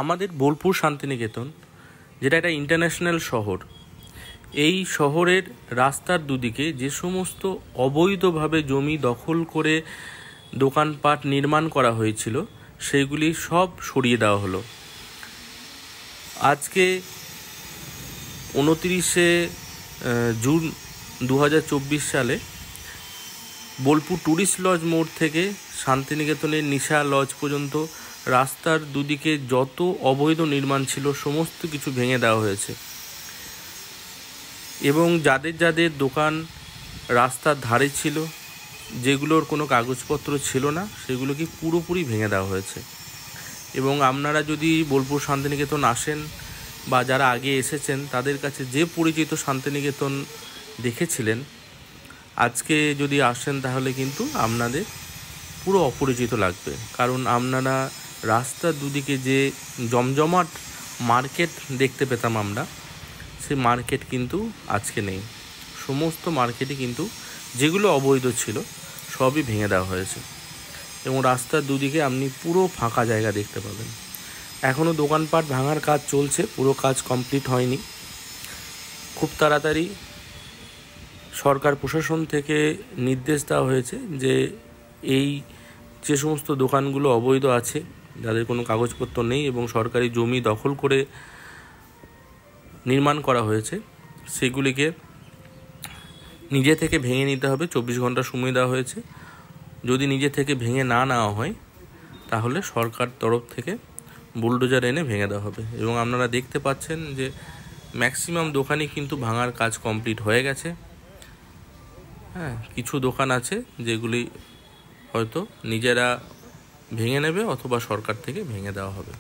আমাদের বোলপুর শান্তিনিকেতন, যেটা একটা ইন্টারন্যাশনাল শহর, এই শহরের রাস্তার দুদিকে যে সমস্ত অবৈধভাবে জমি দখল করে দোকানপাট নির্মাণ করা হয়েছিল সেইগুলি সব সরিয়ে দেওয়া হলো। আজকে 29শে জুন 2024 সালে বোলপুর ট্যুরিস্ট লজ মোড় থেকে শান্তিনিকেতনের নিশা লজ পর্যন্ত রাস্তার দুদিকে যত অবৈধ নির্মাণ ছিল সমস্ত কিছু ভেঙে দেওয়া হয়েছে এবং যাদের যাদের দোকান রাস্তার ধারে ছিল, যেগুলোর কোনো কাগজপত্র ছিল না, সেগুলোকে পুরোপুরি ভেঙে দেওয়া হয়েছে। এবং আপনারা যদি বোলপুর শান্তিনিকেতন আসেন বা যারা আগে এসেছেন তাদের কাছে যে পরিচিত শান্তিনিকেতন দেখেছিলেন, আজকে যদি আসেন তাহলে কিন্তু আপনাদের পুরো অপরিচিত লাগবে। কারণ আপনারা রাস্তার দুদিকে যে জমজমাট মার্কেট দেখতে পেতাম আমরা, সেই মার্কেট কিন্তু আজকে নেই। সমস্ত মার্কেটই কিন্তু যেগুলো অবৈধ ছিল সবই ভেঙে দেওয়া হয়েছে এবং রাস্তার দুদিকে আপনি পুরো ফাঁকা জায়গা দেখতে পাবেন। এখনও দোকানপাট ভাঙার কাজ চলছে, পুরো কাজ কমপ্লিট হয়নি। খুব তাড়াতাড়ি সরকার প্রশাসন থেকে নির্দেশ দেওয়া হয়েছে যে এই যে সমস্ত দোকানগুলো অবৈধ আছে, যাদের কোনো কাগজপত্র নেই এবং সরকারি জমি দখল করে নির্মাণ করা হয়েছে, সেগুলিকে নিজে থেকে ভেঙে নিতে হবে। 24 ঘন্টা সময় দেওয়া হয়েছে। যদি নিজে থেকে ভেঙে না নেওয়া হয় তাহলে সরকার তরফ থেকে বুলডোজার এনে ভেঙে দেওয়া হবে। এবং আপনারা দেখতে পাচ্ছেন যে ম্যাক্সিমাম দোকানই কিন্তু ভাঙার কাজ কমপ্লিট হয়ে গেছে। কিছু দোকান আছে যেগুলি হয়তো নিজেরা ভেঙে নেবে অথবা সরকার থেকে ভেঙে দেওয়া হবে।